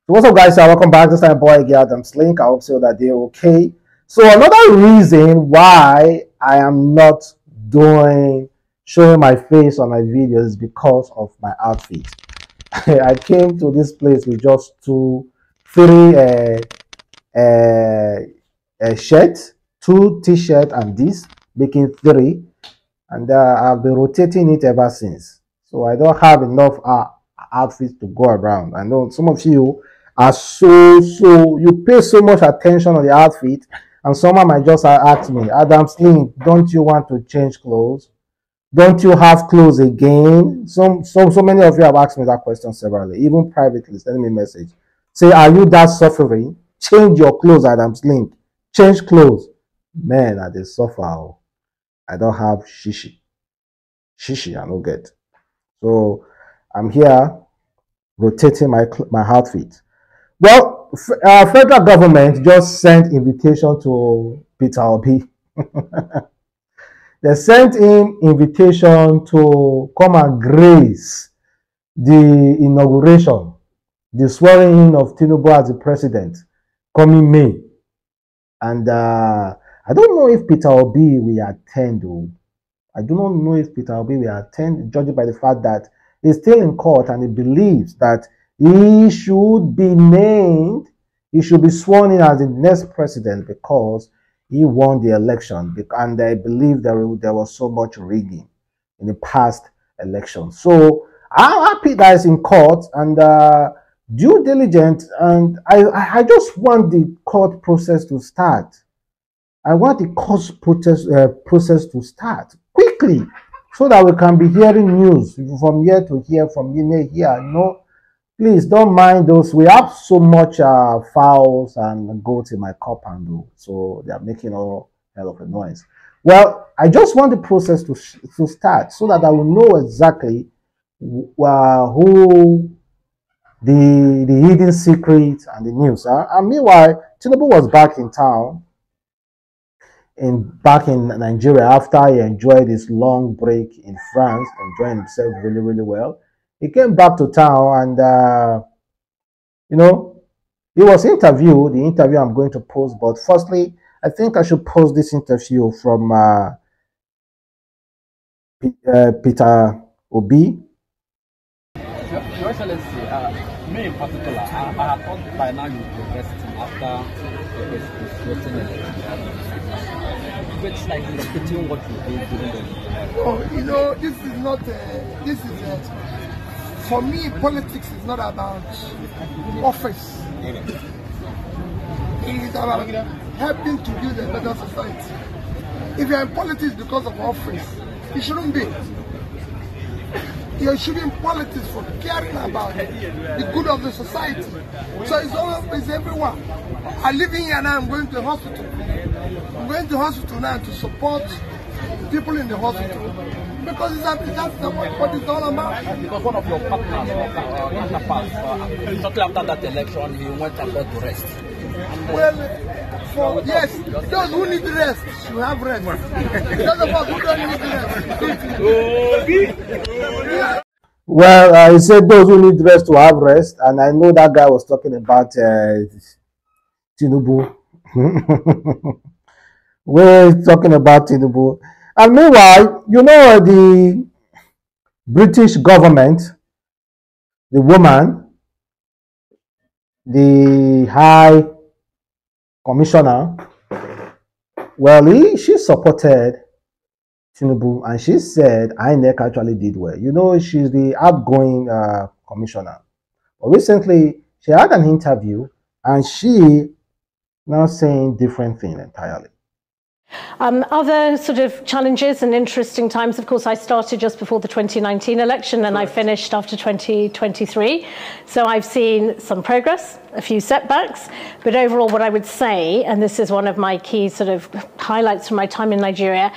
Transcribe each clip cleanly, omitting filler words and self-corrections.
So what's up, guys? Welcome back. This time, boy, Adamslink. I hope so that they're okay. So another reason why I am not showing my face on my videos is because of my outfit. I came to this place with just three shirts, 2 t-shirts, and this, making 3. And I've been rotating it ever since. So I don't have enough outfits to go around. I know some of you are you pay so much attention on the outfit, and someone might just ask me, Adamslink, don't you want to change clothes? Don't you have clothes again? So many of you have asked me that question severally, even privately, sending me a message. Say, are you that suffering? Change your clothes, Adamslink. Change clothes. Man, I dey suffer. I don't have shishi. Shishi, I don't get. So I'm here rotating my outfit. Well, federal government just sent invitation to Peter Obi. They sent him invitation to come and grace the inauguration, the swearing in of Tinubu as the president, coming May. And I don't know if Peter Obi will attend. I do not know if Peter Obi will attend, judging by the fact that he's still in court and he believes that he should be named, he should be sworn in as the next president because he won the election. And I believe there was so much rigging in the past election. So I'm happy that it's in court and due diligence, and I just want the court process to start. I want the court process to start quickly so that we can be hearing news from here to here, from here. No, please don't mind those. We have so much fowls and goats in my compound, so they are making all hell of a noise. Well, I just want the process to start so that I will know exactly who the hidden secrets and the news are. And meanwhile, Tinubu was back in town, back in Nigeria after he enjoyed his long break in France, enjoying himself really, really well. He came back to town and, he was interviewed, the interview I'm going to post. But firstly, I think I should post this interview from Peter Obi. Your Excellency, me in particular, I have thought by now you'll be resting after the voting election. Which like repeating what you did during the Oh, this is not, for me, politics is not about office. It is about helping to build a better society. If you're in politics because of office, you shouldn't be. You should be in politics for caring about the good of the society. So it's everyone. I live in here now, I'm going to the hospital. I'm going to the hospital now to support people in the hospital. Because that's what it's all about. Because one of your partners, counterparts, shortly after that election, he went about to rest. Well, yes, those who need rest should have rest. Those of us who don't need rest. Well, he said those who need rest to have rest, and I know that guy was talking about Tinubu. We're talking about Tinubu. And meanwhile, the British government, the woman, the High Commissioner, well, she supported Tinubu, and she said INEC actually did well. She's the outgoing commissioner. But recently, she had an interview, and she now saying different thing entirely. Other sort of challenges and interesting times, of course, I started just before the 2019 election and I finished after 2023. So I've seen some progress, a few setbacks, but overall what I would say, and this is one of my key sort of highlights from my time in Nigeria,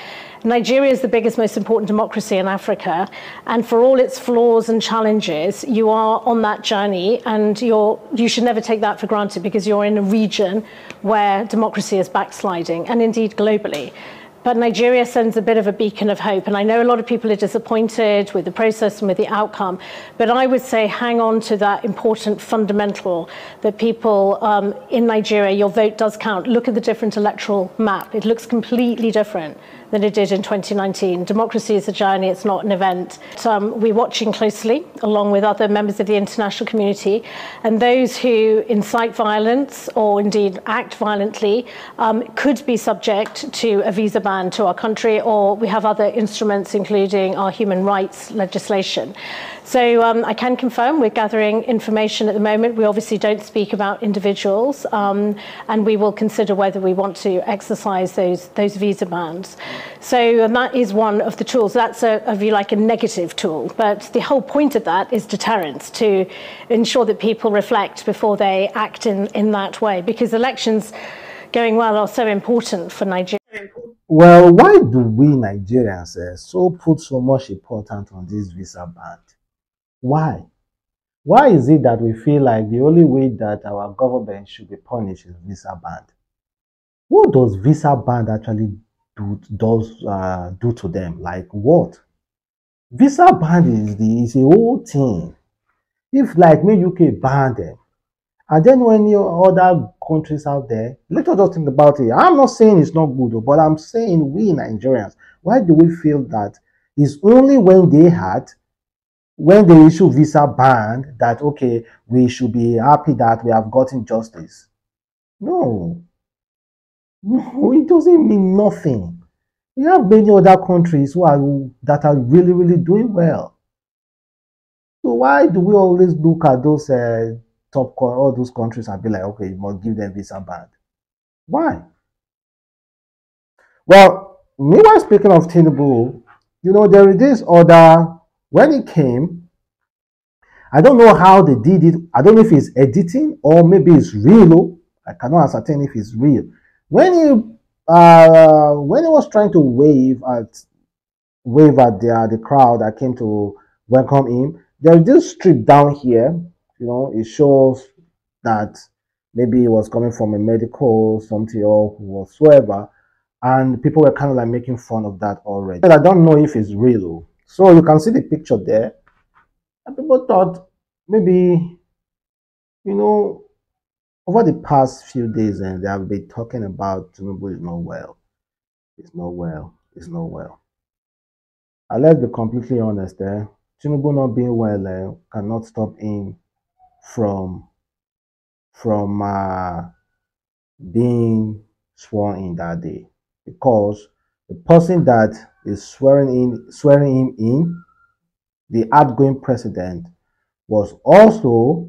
Nigeria is the biggest, most important democracy in Africa, and for all its flaws and challenges, you are on that journey, and you should never take that for granted because you're in a region where democracy is backsliding, and indeed globally. But Nigeria sends a bit of a beacon of hope. And I know a lot of people are disappointed with the process and with the outcome. But I would say hang on to that important fundamental that people in Nigeria, your vote does count. Look at the different electoral map. It looks completely different than it did in 2019. Democracy is a journey, it's not an event. We're watching closely, along with other members of the international community, and those who incite violence or indeed act violently could be subject to a visa ban to our country, or we have other instruments, including our human rights legislation. So I can confirm we're gathering information at the moment. We obviously don't speak about individuals, and we will consider whether we want to exercise those visa bans. So that is one of the tools. That's, if you like, a negative tool. But the whole point of that is deterrence, to ensure that people reflect before they act in that way, because elections going well are so important for Nigeria. Well, why do we Nigerians so put so much importance on this visa ban? Why? Why is it that we feel like the only way that our government should be punished is visa ban? What does visa ban actually do to them? Like what? Visa ban is a whole thing. If like me UK ban them, and then when other countries out there, let us just think about it. I'm not saying it's not good, but I'm saying we Nigerians, why do we feel that it's only when they issue visa ban that, okay, we should be happy that we have gotten justice? No, it doesn't mean nothing. We have many other countries that are really, really doing well. So why do we always look at those all those countries and be like, okay, you must give them visa ban? Why? Well, meanwhile, speaking of Tinubu, there is this order. When it came, I don't know how they did it. I don't know if it's editing or maybe it's real. I cannot ascertain if it's real. When he was trying to wave at the crowd that came to welcome him, there's this strip down here. It shows that maybe he was coming from a medical something or whatsoever, and people were kind of like making fun of that already. But I don't know if it's real. So you can see the picture there, and people thought maybe, over the past few days, and they have been talking about Tinubu is not well. It's not well. It's not well. And let's be completely honest, Tinubu not being well cannot stop him from being sworn in that day, because the person that is swearing him in, the outgoing president, was also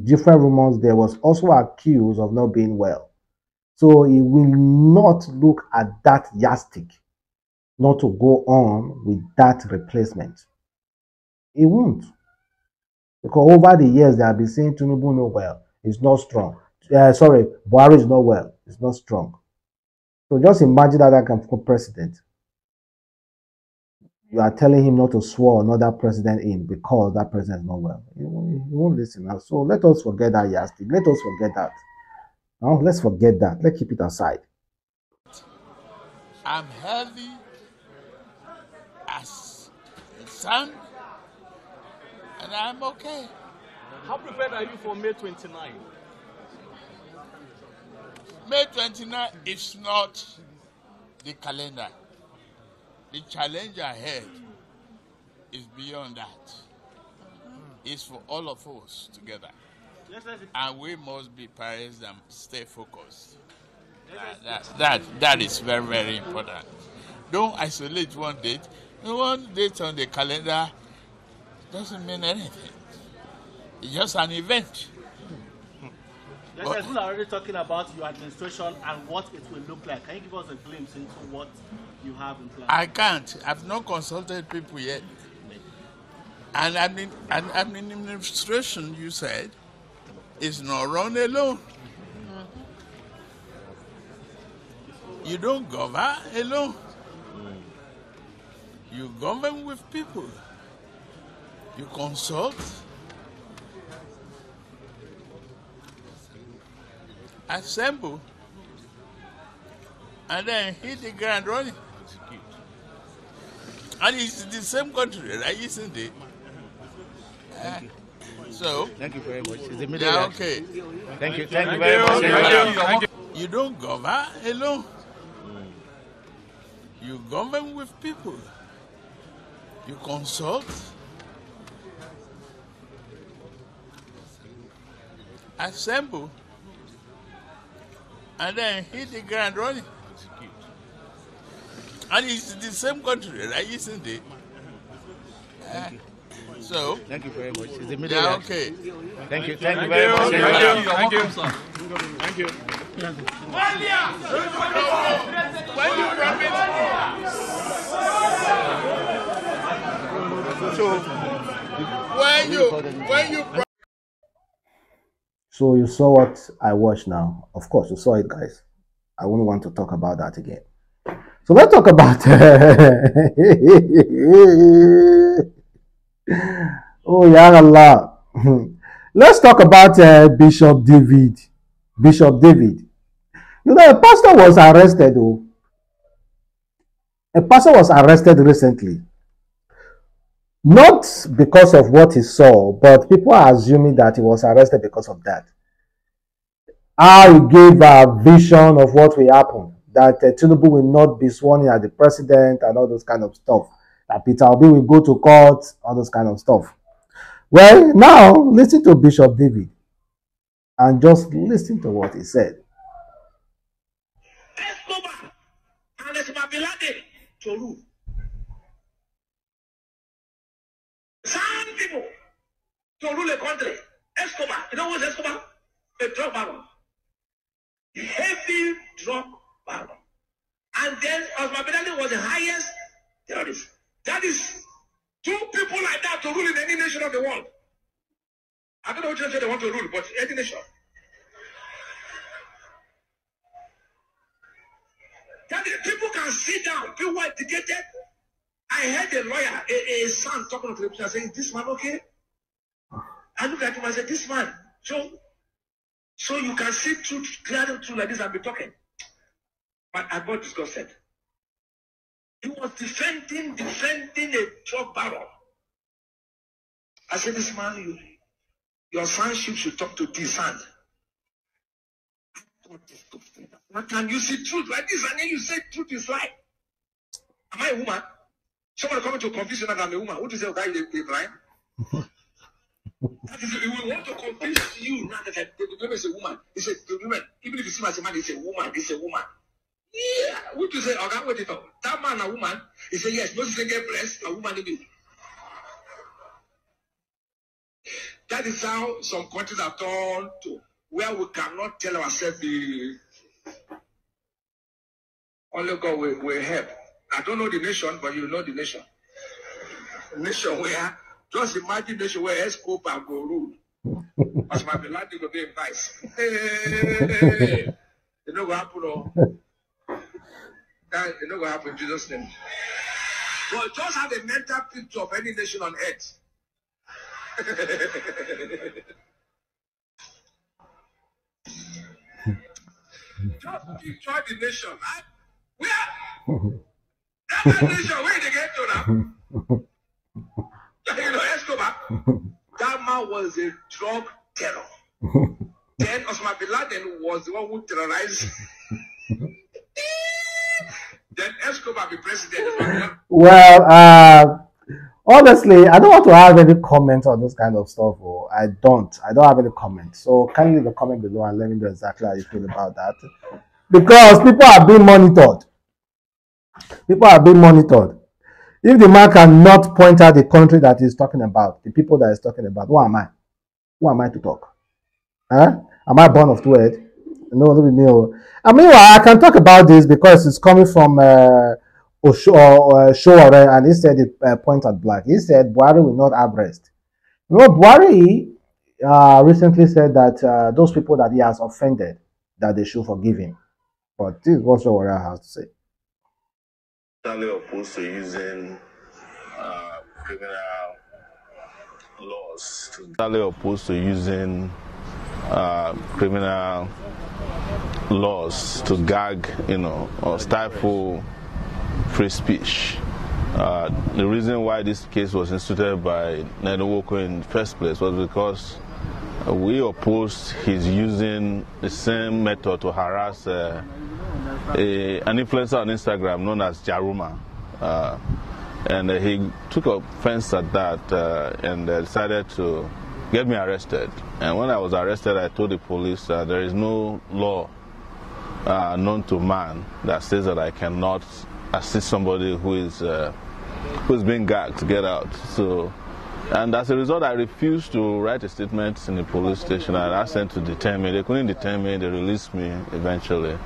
different rumors there, was also accused of not being well. So he will not look at that yardstick not to go on with that replacement. He won't. Because over the years, they have been saying Tinubu no well, it's not strong. Buhari is not well, it's not strong. So just imagine that can become president. You are telling him not to swear another president in because that president is not well. He won't listen. So let us forget that yardstick. Let us forget that. Now let's forget that. Let's keep it aside. I'm healthy as the sun, and I'm okay. How prepared are you for May 29? May 29 is not the calendar. The challenge ahead is beyond that. It's for all of us together. And we must be parents and stay focused. That is very, very important. Don't isolate one date. One date on the calendar doesn't mean anything. It's just an event. Yes, people are already talking about your administration and what it will look like. Can you give us a glimpse into what you have in plan? I can't. I've not consulted people yet. And administration, you said, is not run alone. You don't govern alone. You govern with people. You consult. Assemble. and then hit the ground running. And it's the same country, right? Isn't it? So, Thank you very much. It's a yeah, okay. Thank you very much. You don't govern alone. You govern with people. You consult, assemble, and then hit the ground running. And it's the same country, right? Isn't it? So, Thank you very much. It's a yeah, okay. Thank you very much. Thank you, sir. Thank you. When you promise, so when you So you saw what I watched now. Of course, you saw it, guys. I wouldn't want to talk about that again. So let's talk about oh yeah, Allah. Let's talk about Bishop David. Bishop David. You know, a pastor was arrested. Oh, a pastor was arrested recently. Not because of what he saw, but people are assuming that he was arrested because of that. How he gave a vision of what will happen, that Tinubu will not be sworn in as the president and all those kind of stuff. That Peter Obi will go to court, all those kind of stuff. Well, now listen to Bishop David and just listen to what he said. Some people to rule a country. Escobar, you know what's Escobar? A drug baron. A heavy drug baron. And then Osman bin Laden was the highest terrorist. That is 2 people like that to rule in any nation of the world. I don't know which nation they want to rule, but any nation. That is, people can sit down, people are educated. I heard a lawyer, a son talking to the president, saying, "Is this man okay?" I look at him and said, "This man, so you can see truth clearly through like this and be talking." But I got disgusted. He was defending a drug baron. I said, "This man, your sonship should talk to this hand." What can you see truth like this and then you say truth is lie? Am I a woman? Someone coming to confuse you that I'm a woman. What is it that you're blind? That is, we want to confuse you now that the woman is a woman. It's a woman. Even if you see me as a man, it's a woman. It's a woman. Yeah. What you say? Okay, wait it up. That man, a woman. He said yes. No second breast, a woman. That is how some countries have turned to, where we cannot tell ourselves the only God will help. I don't know the nation, but you know the nation. Nation where, just imagine nation where Escobar go rule. As my beloved will be in vice. Hey, you know what happened? That you know what happened in Jesus' name. But just have a mental picture of any nation on earth. Just picture the nation. Where? That nation, where they get to now? You know, Escobar, that man was a drug terror. Then Osman bin Laden was the one who terrorized. Then Escobar be president. Well, honestly, I don't want to have any comment on this kind of stuff. Or I don't have any comment. So kindly leave a comment below and let me know exactly how you feel about that. Because people are being monitored. People are being monitored. If the man cannot point out the country that he's talking about, the people that he's talking about, who am I? Who am I to talk? Huh? Am I born of two heads? No, no. I mean, I can talk about this because it's coming from Sowore, and he said it point at black. He said Buhari will not have rest. You know, Buhari recently said that those people that he has offended, that they should forgive him. But this is what Sowore has to say. Totally opposed to using criminal laws. Totally opposed to using criminal laws to gag, or stifle free speech. The reason why this case was instituted by Tinubu in the first place was because we opposed his using the same method to harass an influencer on Instagram known as Jaruma. And he took offense at that and decided to get me arrested. And when I was arrested, I told the police that there is no law known to man that says that I cannot assist somebody who's being gagged to get out. So, and as a result, I refused to write a statement in the police station. I asked them to detain me. They couldn't detain me. They released me eventually.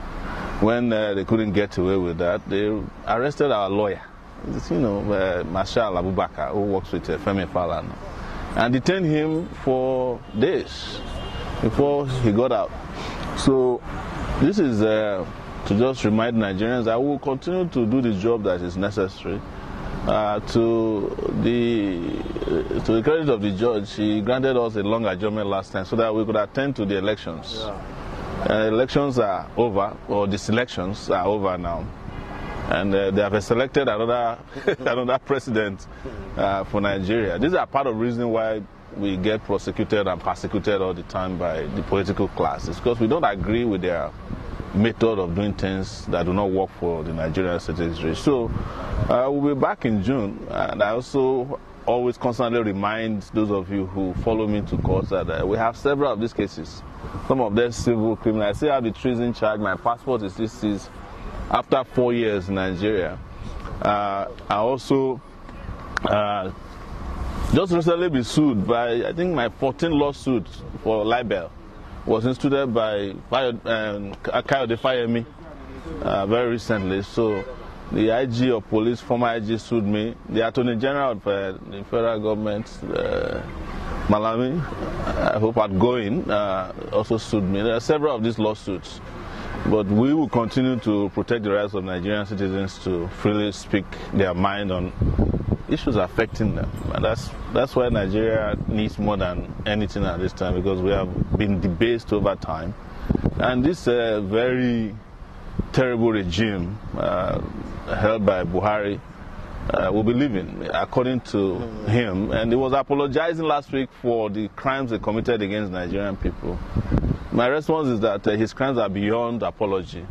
When they couldn't get away with that, they arrested our lawyer, Marshal Abubakar, who works with Femi Falana, and detained him for days before he got out. So this is to just remind Nigerians that we will continue to do the job that is necessary. To the credit of the judge, he granted us a long adjournment last time so that we could attend to the elections. Elections are over, or the selections are over now, and they have selected another president for Nigeria. These are part of the reason why we get prosecuted and persecuted all the time by the political class. It's because we don't agree with their method of doing things that do not work for the Nigerian citizenry. So we'll be back in June, and I also always constantly remind those of you who follow me to court that we have several of these cases. Some of them civil criminal. I still have the treason charge. My passport is still seized after 4 years in Nigeria. I also just recently been sued by, I think, my 14th lawsuit for libel was instituted by Kayode Fayemi very recently. So the IG of police, former IG, sued me. The Attorney General of the federal government, Malami, I hope outgoing, also sued me. There are several of these lawsuits. But we will continue to protect the rights of Nigerian citizens to freely speak their mind on issues affecting them. And that's why Nigeria needs more than anything at this time, because we have been debased over time. And this very terrible regime held by Buhari will be leaving, according to him. And he was apologizing last week for the crimes they committed against Nigerian people. My response is that his crimes are beyond apology.